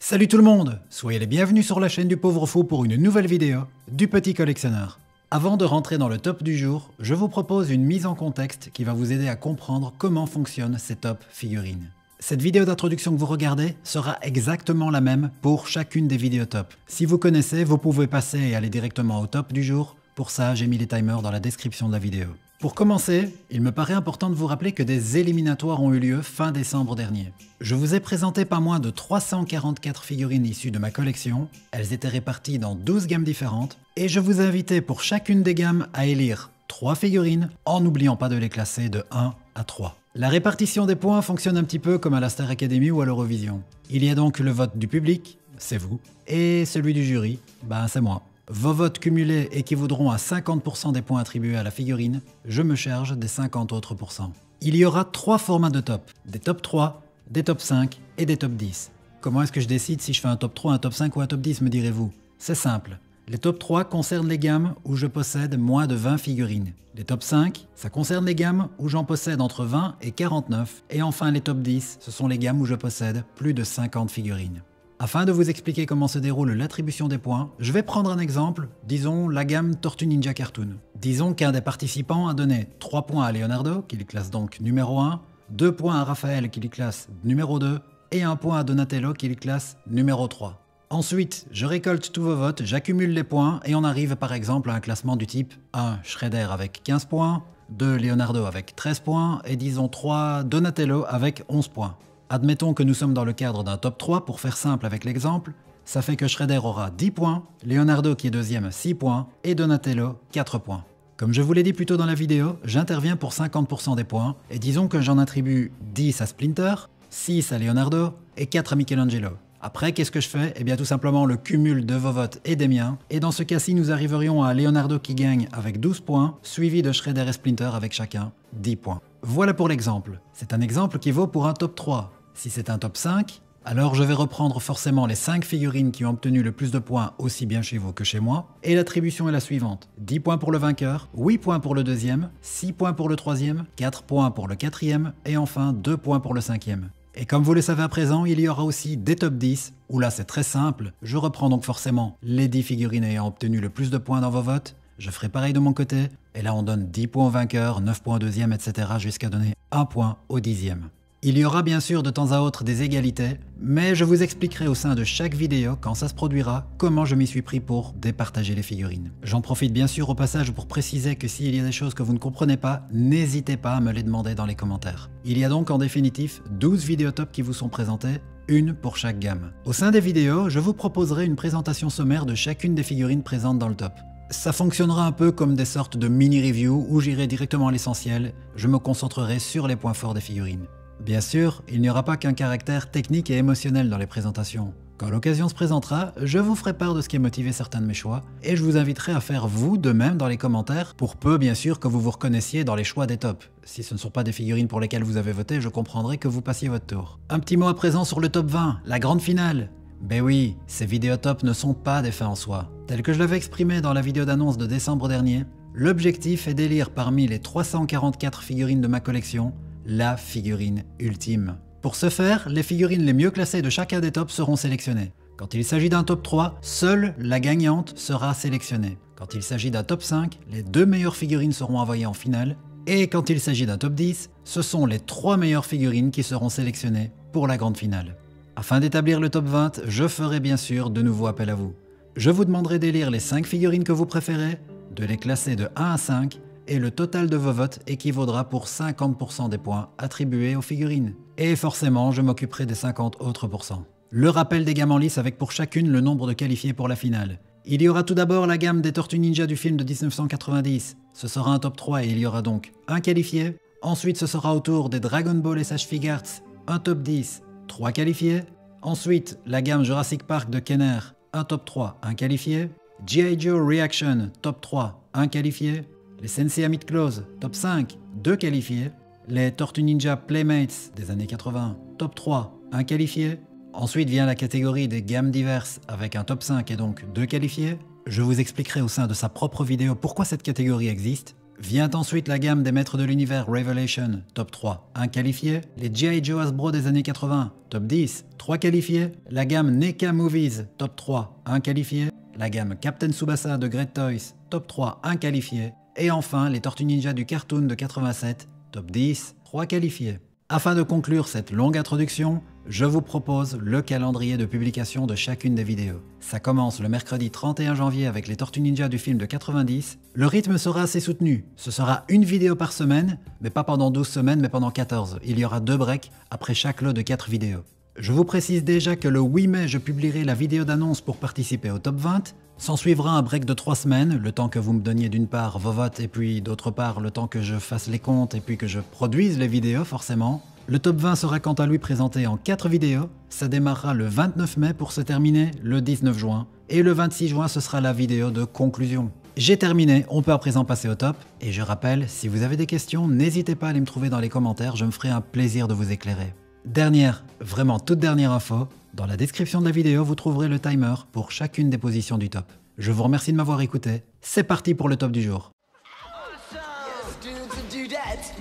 Salut tout le monde, soyez les bienvenus sur la chaîne du Pauvre Fou pour une nouvelle vidéo du Petit Collectionneur. Avant de rentrer dans le top du jour, je vous propose une mise en contexte qui va vous aider à comprendre comment fonctionnent ces top figurines. Cette vidéo d'introduction que vous regardez sera exactement la même pour chacune des vidéos top. Si vous connaissez, vous pouvez passer et aller directement au top du jour. Pour ça, j'ai mis les timers dans la description de la vidéo. Pour commencer, il me paraît important de vous rappeler que des éliminatoires ont eu lieu fin décembre dernier. Je vous ai présenté pas moins de 344 figurines issues de ma collection, elles étaient réparties dans 12 gammes différentes, et je vous ai invité pour chacune des gammes à élire 3 figurines, en n'oubliant pas de les classer de 1 à 3. La répartition des points fonctionne un petit peu comme à la Star Academy ou à l'Eurovision. Il y a donc le vote du public, c'est vous, et celui du jury, c'est moi. Vos votes cumulés équivaudront à 50% des points attribués à la figurine, je me charge des 50 autres pourcents. Il y aura 3 formats de top, des top 3, des top 5 et des top 10. Comment est-ce que je décide si je fais un top 3, un top 5 ou un top 10, me direz-vous? C'est simple. Les top 3 concernent les gammes où je possède moins de 20 figurines. Les top 5, ça concerne les gammes où j'en possède entre 20 et 49. Et enfin les top 10, ce sont les gammes où je possède plus de 50 figurines. Afin de vous expliquer comment se déroule l'attribution des points, je vais prendre un exemple, disons la gamme Tortue Ninja Cartoon. Disons qu'un des participants a donné 3 points à Leonardo, qui les classe donc numéro 1, 2 points à Raphaël, qui les classe numéro 2, et 1 point à Donatello, qui les classe numéro 3. Ensuite, je récolte tous vos votes, j'accumule les points, et on arrive par exemple à un classement du type 1 Shredder avec 15 points, 2 Leonardo avec 13 points, et disons 3 Donatello avec 11 points. Admettons que nous sommes dans le cadre d'un top 3, pour faire simple avec l'exemple, ça fait que Shredder aura 10 points, Leonardo qui est deuxième 6 points, et Donatello 4 points. Comme je vous l'ai dit plus tôt dans la vidéo, j'interviens pour 50% des points, et disons que j'en attribue 10 à Splinter, 6 à Leonardo, et 4 à Michelangelo. Après, qu'est-ce que je fais? Eh bien tout simplement le cumul de vos votes et des miens, et dans ce cas-ci nous arriverions à Leonardo qui gagne avec 12 points, suivi de Shredder et Splinter avec chacun 10 points. Voilà pour l'exemple. C'est un exemple qui vaut pour un top 3. Si c'est un top 5, alors je vais reprendre forcément les 5 figurines qui ont obtenu le plus de points aussi bien chez vous que chez moi, et l'attribution est la suivante. 10 points pour le vainqueur, 8 points pour le deuxième, 6 points pour le troisième, 4 points pour le quatrième, et enfin 2 points pour le cinquième. Et comme vous le savez à présent, il y aura aussi des top 10, où là c'est très simple, je reprends donc forcément les 10 figurines ayant obtenu le plus de points dans vos votes, je ferai pareil de mon côté, et là on donne 10 points au vainqueur, 9 points au deuxième, etc. jusqu'à donner 1 point au dixième. Il y aura bien sûr de temps à autre des égalités, mais je vous expliquerai au sein de chaque vidéo, quand ça se produira, comment je m'y suis pris pour départager les figurines. J'en profite bien sûr au passage pour préciser que s'il y a des choses que vous ne comprenez pas, n'hésitez pas à me les demander dans les commentaires. Il y a donc en définitif 12 vidéos top qui vous sont présentées, une pour chaque gamme. Au sein des vidéos, je vous proposerai une présentation sommaire de chacune des figurines présentes dans le top. Ça fonctionnera un peu comme des sortes de mini-reviews où j'irai directement à l'essentiel, je me concentrerai sur les points forts des figurines. Bien sûr, il n'y aura pas qu'un caractère technique et émotionnel dans les présentations. Quand l'occasion se présentera, je vous ferai part de ce qui a motivé certains de mes choix, et je vous inviterai à faire vous de même dans les commentaires, pour peu bien sûr que vous vous reconnaissiez dans les choix des tops. Si ce ne sont pas des figurines pour lesquelles vous avez voté, je comprendrai que vous passiez votre tour. Un petit mot à présent sur le top 20, la grande finale. Ben oui, ces vidéos top ne sont pas des fins en soi. Tel que je l'avais exprimé dans la vidéo d'annonce de décembre dernier, l'objectif est d'élire parmi les 344 figurines de ma collection, la figurine ultime. Pour ce faire, les figurines les mieux classées de chacun des tops seront sélectionnées. Quand il s'agit d'un top 3, seule la gagnante sera sélectionnée. Quand il s'agit d'un top 5, les 2 meilleures figurines seront envoyées en finale. Et quand il s'agit d'un top 10, ce sont les 3 meilleures figurines qui seront sélectionnées pour la grande finale. Afin d'établir le top 20, je ferai bien sûr de nouveau appel à vous. Je vous demanderai d'élire les 5 figurines que vous préférez, de les classer de 1 à 5, et le total de vos votes équivaudra pour 50% des points attribués aux figurines. Et forcément, je m'occuperai des 50 autres pourcents. Le rappel des gammes en lice avec pour chacune le nombre de qualifiés pour la finale. Il y aura tout d'abord la gamme des Tortues Ninja du film de 1990. Ce sera un top 3 et il y aura donc un qualifié. Ensuite, ce sera au tour des Dragon Ball et Sage Figuarts, un top 10, 3 qualifiés. Ensuite, la gamme Jurassic Park de Kenner, un top 3, un qualifié. G.I. Joe Reaction, top 3, un qualifié. Les Sensei Amid Close, top 5, 2 qualifiés. Les Tortues Ninja Playmates des années 80, top 3, 1 qualifié. Ensuite vient la catégorie des gammes diverses avec un top 5 et donc 2 qualifiés. Je vous expliquerai au sein de sa propre vidéo pourquoi cette catégorie existe. Vient ensuite la gamme des maîtres de l'univers Revelation, top 3, 1 qualifié. Les G.I. Joe Hasbro des années 80, top 10, 3 qualifiés. La gamme NECA Movies, top 3, 1 qualifié. La gamme Captain Tsubasa de Great Toys, top 3, 1 qualifié. Et enfin, les Tortues Ninja du cartoon de 87, top 10, 3 qualifiés. Afin de conclure cette longue introduction, je vous propose le calendrier de publication de chacune des vidéos. Ça commence le mercredi 31 janvier avec les Tortues Ninja du film de 90. Le rythme sera assez soutenu. Ce sera une vidéo par semaine, mais pas pendant 12 semaines, mais pendant 14. Il y aura 2 breaks après chaque lot de 4 vidéos. Je vous précise déjà que le 8 mai, je publierai la vidéo d'annonce pour participer au top 20. S'en suivra un break de 3 semaines, le temps que vous me donniez d'une part vos votes et puis d'autre part le temps que je fasse les comptes et puis que je produise les vidéos forcément. Le top 20 sera quant à lui présenté en 4 vidéos. Ça démarrera le 29 mai pour se terminer le 19 juin. Et le 26 juin, ce sera la vidéo de conclusion. J'ai terminé, on peut à présent passer au top. Et je rappelle, si vous avez des questions, n'hésitez pas à aller me trouver dans les commentaires, je me ferai un plaisir de vous éclairer. Dernière, vraiment toute dernière info, dans la description de la vidéo, vous trouverez le timer pour chacune des positions du top. Je vous remercie de m'avoir écouté, c'est parti pour le top du jour.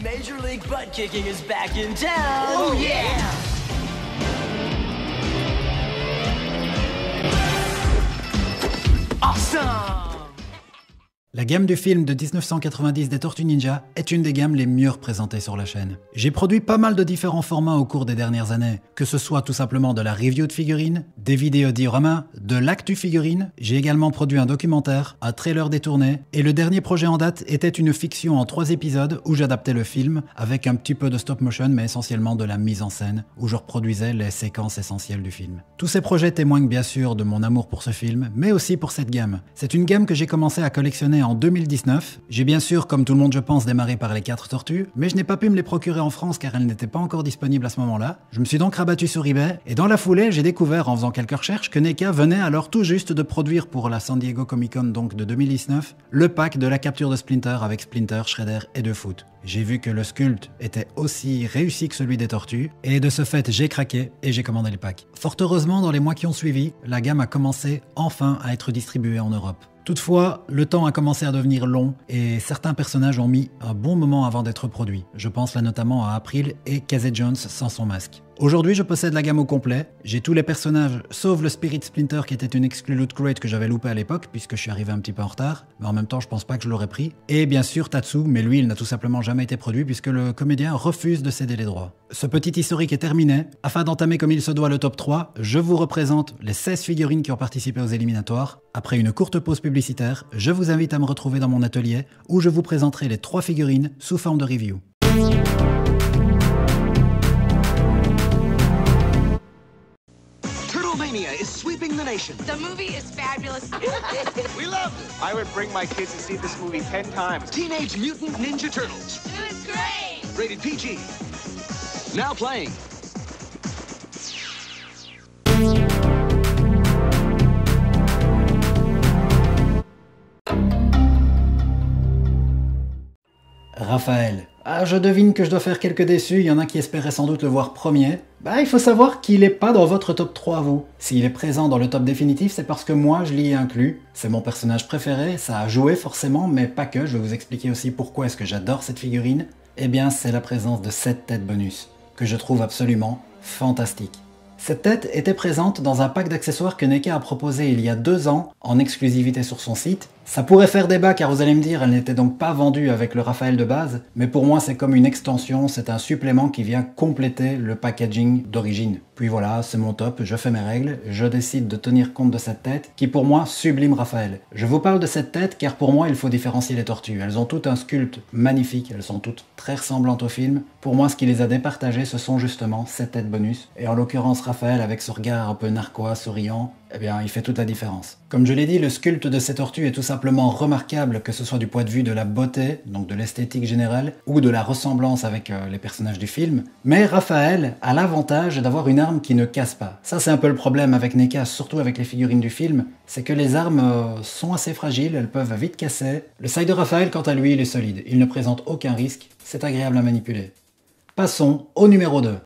Major League Butt Kicking is back in town! Oh yeah! Awesome! La gamme du film de 1990 des Tortues Ninja est une des gammes les mieux représentées sur la chaîne. J'ai produit pas mal de différents formats au cours des dernières années, que ce soit tout simplement de la review de figurines, des vidéos diorama, de l'actu figurine. J'ai également produit un documentaire, un trailer détourné, et le dernier projet en date était une fiction en 3 épisodes où j'adaptais le film avec un petit peu de stop motion mais essentiellement de la mise en scène, où je reproduisais les séquences essentielles du film. Tous ces projets témoignent bien sûr de mon amour pour ce film, mais aussi pour cette gamme. C'est une gamme que j'ai commencé à collectionner en 2019. J'ai bien sûr, comme tout le monde je pense, démarré par les 4 tortues, mais je n'ai pas pu me les procurer en France car elles n'étaient pas encore disponibles à ce moment-là. Je me suis donc rabattu sur eBay, et dans la foulée, j'ai découvert en faisant quelques recherches que NECA venait alors tout juste de produire pour la San Diego Comic Con donc de 2019, le pack de la capture de Splinter avec Splinter, Shredder et De Foot. J'ai vu que le sculpte était aussi réussi que celui des tortues, et de ce fait j'ai craqué et j'ai commandé le pack. Fort heureusement, dans les mois qui ont suivi, la gamme a commencé enfin à être distribuée en Europe. Toutefois, le temps a commencé à devenir long et certains personnages ont mis un bon moment avant d'être produits. Je pense là notamment à April et Casey Jones sans son masque. Aujourd'hui, je possède la gamme au complet. J'ai tous les personnages, sauf le Spirit Splinter qui était une exclue Loot Crate que j'avais loupé à l'époque, puisque je suis arrivé un petit peu en retard. Mais en même temps, je pense pas que je l'aurais pris. Et bien sûr, Tatsu, mais lui, il n'a tout simplement jamais été produit, puisque le comédien refuse de céder les droits. Ce petit historique est terminé. Afin d'entamer comme il se doit le top 3, je vous représente les 16 figurines qui ont participé aux éliminatoires. Après une courte pause publicitaire, je vous invite à me retrouver dans mon atelier, où je vous présenterai les 3 figurines sous forme de review. Turtlemania is sweeping the nation. The movie is fabulous. We love it. I would bring my kids to see this movie 10 times. Teenage Mutant Ninja Turtles. It was great. Rated PG. Now playing. Raphaël. Ah, je devine que je dois faire quelques déçus, il y en a qui espéraient sans doute le voir premier. Bah, il faut savoir qu'il n'est pas dans votre top 3 à vous. S'il est présent dans le top définitif, c'est parce que moi je l'y ai inclus. C'est mon personnage préféré, ça a joué forcément, mais pas que, je vais vous expliquer aussi pourquoi est-ce que j'adore cette figurine. Eh bien, c'est la présence de cette tête bonus, que je trouve absolument fantastique. Cette tête était présente dans un pack d'accessoires que NECA a proposé il y a 2 ans, en exclusivité sur son site. Ça pourrait faire débat car vous allez me dire, elle n'était donc pas vendue avec le Raphaël de base, mais pour moi c'est comme une extension, c'est un supplément qui vient compléter le packaging d'origine. Puis voilà, c'est mon top, je fais mes règles, je décide de tenir compte de cette tête, qui pour moi sublime Raphaël. Je vous parle de cette tête car pour moi il faut différencier les tortues. Elles ont toutes un sculpte magnifique, elles sont toutes très ressemblantes au film. Pour moi ce qui les a départagées ce sont justement cette tête bonus, et en l'occurrence Raphaël avec ce regard un peu narquois, souriant, eh bien il fait toute la différence. Comme je l'ai dit, le sculpte de ces tortues est tout simplement remarquable, que ce soit du point de vue de la beauté, donc de l'esthétique générale, ou de la ressemblance avec les personnages du film. Mais Raphaël a l'avantage d'avoir une arme qui ne casse pas. Ça c'est un peu le problème avec NECA, surtout avec les figurines du film, c'est que les armes sont assez fragiles, elles peuvent vite casser. Le side de Raphaël quant à lui il est solide, il ne présente aucun risque, c'est agréable à manipuler. Passons au numéro 2.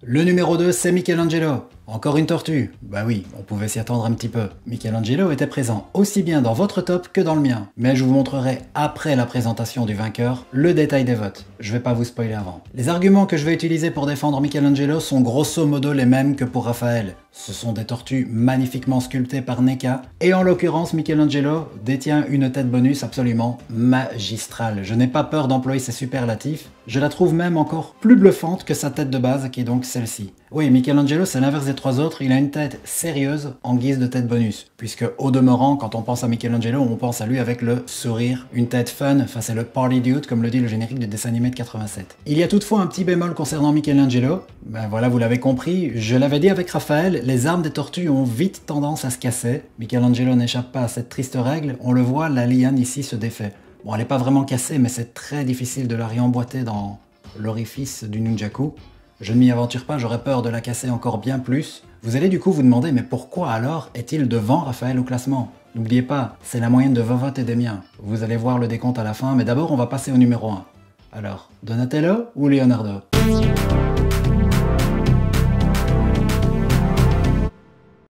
Le numéro 2, c'est Michelangelo. Encore une tortue? Bah oui, on pouvait s'y attendre un petit peu. Michelangelo était présent aussi bien dans votre top que dans le mien. Mais je vous montrerai après la présentation du vainqueur le détail des votes. Je vais pas vous spoiler avant. Les arguments que je vais utiliser pour défendre Michelangelo sont grosso modo les mêmes que pour Raphaël. Ce sont des tortues magnifiquement sculptées par NECA, et en l'occurrence Michelangelo détient une tête bonus absolument magistrale. Je n'ai pas peur d'employer ces superlatifs, je la trouve même encore plus bluffante que sa tête de base qui est donc celle-ci. Oui, Michelangelo c'est l'inverse des trois autres, il a une tête sérieuse en guise de tête bonus, puisque au demeurant quand on pense à Michelangelo on pense à lui avec le sourire, une tête fun, enfin c'est le party dude comme le dit le générique du dessin animé de 87. Il y a toutefois un petit bémol concernant Michelangelo, ben voilà vous l'avez compris, je l'avais dit avec Raphaël, les armes des tortues ont vite tendance à se casser. Michelangelo n'échappe pas à cette triste règle, on le voit, la liane ici se défait. Bon, elle n'est pas vraiment cassée, mais c'est très difficile de la réemboîter dans l'orifice du nunchaku. Je ne m'y aventure pas, j'aurais peur de la casser encore bien plus. Vous allez du coup vous demander, mais pourquoi alors est-il devant Raphaël au classement? N'oubliez pas, c'est la moyenne de vos votes et des miens. Vous allez voir le décompte à la fin, mais d'abord on va passer au numéro 1. Alors, Donatello ou Leonardo?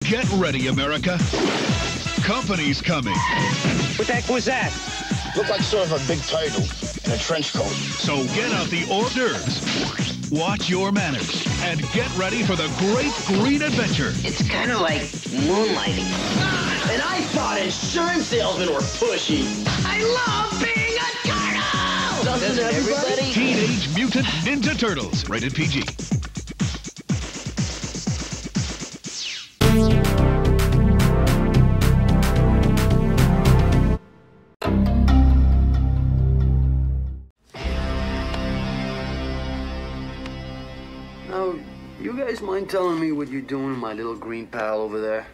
Get ready, America. Company's coming. What the heck was that? Looked like sort of a big turtle in a trench coat. So get out the hors d'oeuvres. Watch your manners and get ready for the great green adventure. It's kind of like moonlighting. And I thought insurance salesmen were pushy. I love being a turtle! Doesn't everybody? Teenage Mutant Ninja Turtles. Rated PG. Now, you guys mind telling me what you're doing with my little green pal over there?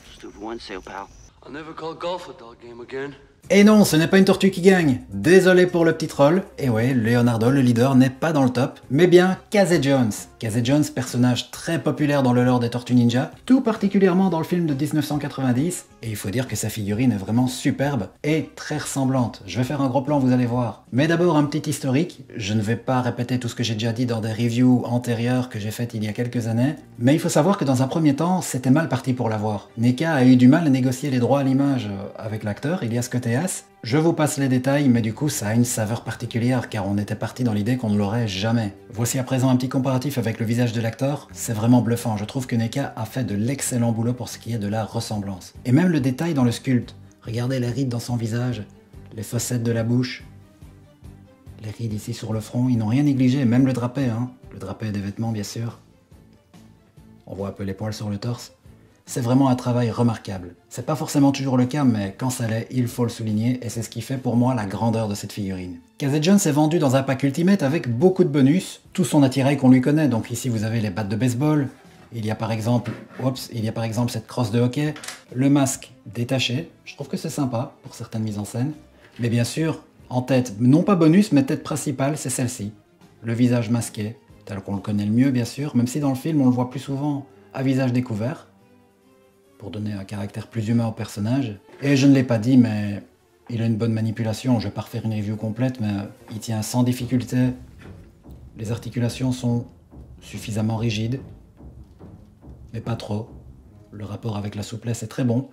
Just do one sale, pal. I'll never call golf a dog game again. Et non, ce n'est pas une tortue qui gagne. Désolé pour le petit troll. Et ouais, Leonardo, le leader, n'est pas dans le top, mais bien Casey Jones. Casey Jones, personnage très populaire dans le lore des Tortues Ninja, tout particulièrement dans le film de 1990, et il faut dire que sa figurine est vraiment superbe et très ressemblante. Je vais faire un gros plan, vous allez voir. Mais d'abord un petit historique, je ne vais pas répéter tout ce que j'ai déjà dit dans des reviews antérieures que j'ai faites il y a quelques années, mais il faut savoir que dans un premier temps, c'était mal parti pour l'avoir. NECA a eu du mal à négocier les droits à l'image avec l'acteur, Elias Koteas. Je vous passe les détails, mais du coup ça a une saveur particulière car on était parti dans l'idée qu'on ne l'aurait jamais. Voici à présent un petit comparatif avec le visage de l'acteur, c'est vraiment bluffant, je trouve que NECA a fait de l'excellent boulot pour ce qui est de la ressemblance. Et même le détail dans le sculpte, regardez les rides dans son visage, les fossettes de la bouche, les rides ici sur le front, ils n'ont rien négligé, même le drapé, le drapé des vêtements bien sûr. On voit un peu les poils sur le torse. C'est vraiment un travail remarquable. C'est pas forcément toujours le cas, mais quand ça l'est, il faut le souligner, et c'est ce qui fait pour moi la grandeur de cette figurine. Casey Jones est vendu dans un pack Ultimate avec beaucoup de bonus, tout son attirail qu'on lui connaît, donc ici vous avez les battes de baseball, il y a par exemple cette crosse de hockey, le masque détaché, je trouve que c'est sympa pour certaines mises en scène, mais bien sûr, en tête, non pas bonus, mais tête principale, c'est celle-ci. Le visage masqué, tel qu'on le connaît le mieux bien sûr, même si dans le film on le voit plus souvent à visage découvert, pour donner un caractère plus humain au personnage. Et je ne l'ai pas dit, mais il a une bonne manipulation, je vais pas refaire une review complète, mais il tient sans difficulté. Les articulations sont suffisamment rigides, mais pas trop. Le rapport avec la souplesse est très bon.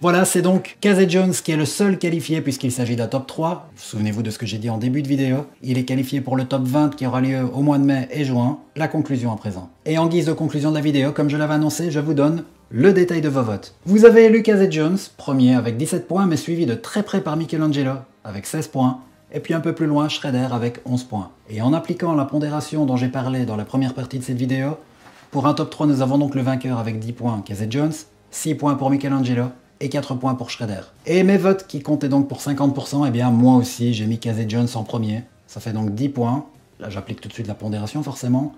Voilà, c'est donc Casey Jones qui est le seul qualifié puisqu'il s'agit d'un top 3. Souvenez-vous de ce que j'ai dit en début de vidéo. Il est qualifié pour le top 20 qui aura lieu au mois de mai et juin. La conclusion à présent. Et en guise de conclusion de la vidéo, comme je l'avais annoncé, je vous donne le détail de vos votes. Vous avez élu Casey Jones, premier avec 17 points, mais suivi de très près par Michelangelo avec 16 points. Et puis un peu plus loin, Shredder avec 11 points. Et en appliquant la pondération dont j'ai parlé dans la première partie de cette vidéo, pour un top 3, nous avons donc le vainqueur avec 10 points, Casey Jones, 6 points pour Michelangelo, et 4 points pour Shredder. Et mes votes qui comptaient donc pour 50%, eh bien moi aussi j'ai mis Casey Jones en premier. Ça fait donc 10 points. Là j'applique tout de suite la pondération forcément.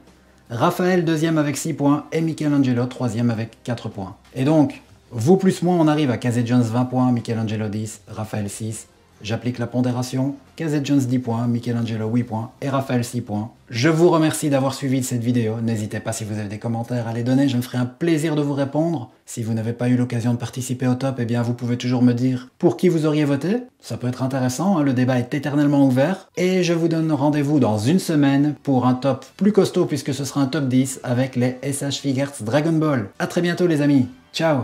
Raphaël deuxième avec 6 points et Michelangelo troisième avec 4 points. Et donc, vous plus moi on arrive à Casey Jones 20 points, Michelangelo 10, Raphaël 6, J'applique la pondération. Kazet Jones 10 points, Michelangelo 8 points et Raphaël 6 points. Je vous remercie d'avoir suivi cette vidéo. N'hésitez pas si vous avez des commentaires à les donner, je me ferai un plaisir de vous répondre. Si vous n'avez pas eu l'occasion de participer au top, eh bien vous pouvez toujours me dire pour qui vous auriez voté. Ça peut être intéressant, hein, le débat est éternellement ouvert. Et je vous donne rendez-vous dans une semaine pour un top plus costaud puisque ce sera un top 10 avec les SH Figures Dragon Ball. A très bientôt les amis, ciao.